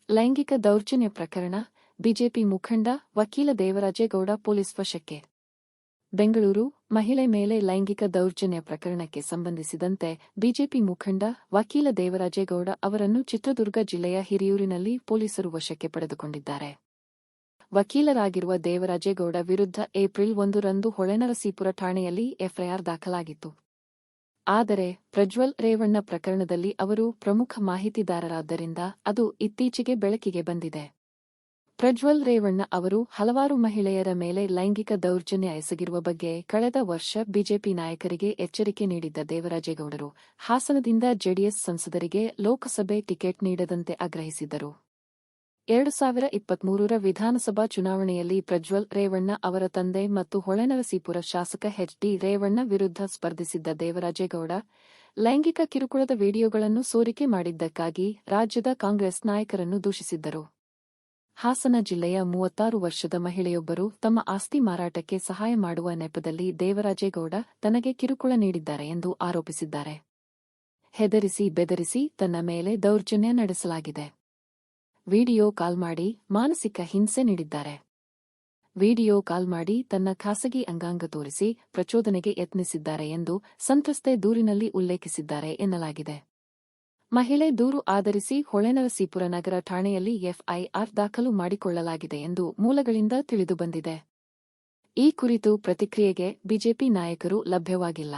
ಲೈಂಗಿಕ ದೌರ್ಜನ್ಯ ಪ್ರಕರಣ, ಬಿಜೆಪಿ ಮುಖಂಡ, ವಕೀಲ ದೇವರಾಜೇಗೌಡ ಪೊಲೀಸ್ ವಶಕ್ಕೆ. ಬೆಂಗಳೂರು: ಮಹಿಳೆ ಮೇಲೆ ಲೈಂಗಿಕ ದೌರ್ಜನ್ಯ ಪ್ರಕರಣಕ್ಕೆ ಸಂಬಂಧಿಸಿದಂತೆ ಬಿಜೆಪಿ ಮುಖಂಡ, ವಕೀಲ ದೇವರಾಜೇಗೌಡ ಅವರನ್ನು ಚಿತ್ರದುರ್ಗ ಜಿಲ್ಲೆಯ ಹಿರಿಯೂರಿನಲ್ಲಿ ಪೊಲೀಸರು ವಶಕ್ಕೆ ಪಡೆದುಕೊಂಡಿದ್ದಾರೆ. ವಕೀಲರಾಗಿರುವ ದೇವರಾಜೇಗೌಡ ವಿರುದ್ಧ ಏಪ್ರಿಲ್ 1 ರಂದು ಹೊಳೆನರಸೀಪುರ ಠಾಣೆಯಲ್ಲಿ ಎಫ್ಐಆರ್ ದಾಖಲಾಗಿತ್ತು. ಆದರೆ ಪ್ರಜ್ವಲ್ ರೇವಣ್ಣ ಪ್ರಕರಣದಲ್ಲಿ ಅವರು ಪ್ರಮುಖ ಮಾಹಿತಿದಾರರಾದ್ದರಿಂದ ಅದು ಇತ್ತೀಚೆಗೆ ಬೆಳಕಿಗೆ ಬಂದಿದೆ. ಪ್ರಜ್ವಲ್ ರೇವಣ್ಣ ಅವರು ಹಲವಾರು ಮಹಿಳೆಯರ ಮೇಲೆ ಲೈಂಗಿಕ ದೌರ್ಜನ್ಯ ಎಸಗಿರುವ ಬಗ್ಗೆ ಕಳೆದ ವರ್ಷ ಬಿಜೆಪಿ ನಾಯಕರಿಗೆ ಎಚ್ಚರಿಕೆ ನೀಡಿದ್ದ ದೇವರಾಜೇಗೌಡರು ಹಾಸನದಿಂದ ಜೆಡಿಎಸ್ ಸಂಸದರಿಗೆ ಲೋಕಸಭೆ ಟಿಕೆಟ್ ನೀಡದಂತೆ ಆಗ್ರಹಿಸಿದ್ದರು. 2023ರ ವಿಧಾನಸಭಾ ಚುನಾವಣೆಯಲ್ಲಿ ಪ್ರಜ್ವಲ್ ರೇವಣ್ಣ ಅವರ ತಂದೆ ಮತ್ತು ಹೊಳೆನರಸೀಪುರ ಶಾಸಕ ಎಚ್. ಡಿ. ರೇವಣ್ಣ ವಿರುದ್ಧ ಸ್ಪರ್ಧಿಸಿದ್ದ ದೇವರಾಜೇಗೌಡ ಲೈಂಗಿಕ ಕಿರುಕುಳದ ವಿಡಿಯೋಗಳನ್ನು ಸೋರಿಕೆ ಮಾಡಿದ್ದಕ್ಕಾಗಿ ರಾಜ್ಯದ ಕಾಂಗ್ರೆಸ್ ನಾಯಕರನ್ನು ದೂಷಿಸಿದ್ದರು. ಹಾಸನ ಜಿಲ್ಲೆಯ 36 ವರ್ಷದ ಮಹಿಳೆಯೊಬ್ಬರು ತಮ್ಮ ಆಸ್ತಿ ಮಾರಾಟಕ್ಕೆ ಸಹಾಯ ಮಾಡುವ ನೆಪದಲ್ಲಿ ದೇವರಾಜೇಗೌಡ ತನಗೆ ಕಿರುಕುಳ ನೀಡಿದ್ದಾರೆ ಎಂದು ಆರೋಪಿಸಿದ್ದಾರೆ. ಹೆದರಿಸಿ ಬೆದರಿಸಿ ತನ್ನ ಮೇಲೆ ದೌರ್ಜನ್ಯ ನಡೆಸಲಾಗಿದೆ. ವಿಡಿಯೋ ಕಾಲ್ ಮಾಡಿ ಮಾನಸಿಕ ಹಿಂಸೆ ನೀಡಿದ್ದಾರೆ. ವಿಡಿಯೋ ಕಾಲ್ ಮಾಡಿ ತನ್ನ ಖಾಸಗಿ ಅಂಗಾಂಗ ತೋರಿಸಿ ಪ್ರಚೋದನೆಗೆ ಯತ್ನಿಸಿದ್ದಾರೆ ಎಂದು ಸಂತ್ರಸ್ತೆ ದೂರಿನಲ್ಲಿ ಉಲ್ಲೇಖಿಸಿದ್ದಾರೆ ಎನ್ನಲಾಗಿದೆ. ಮಹಿಳೆ ದೂರು ಆಧರಿಸಿ ಹೊಳೆನರಸೀಪುರ ನಗರ ಠಾಣೆಯಲ್ಲಿ ಎಫ್ಐಆರ್ ದಾಖಲು ಮಾಡಿಕೊಳ್ಳಲಾಗಿದೆ ಎಂದು ಮೂಲಗಳಿಂದ ತಿಳಿದುಬಂದಿದೆ. ಈ ಕುರಿತು ಪ್ರತಿಕ್ರಿಯೆಗೆ ಬಿಜೆಪಿ ನಾಯಕರು ಲಭ್ಯವಾಗಿಲ್ಲ.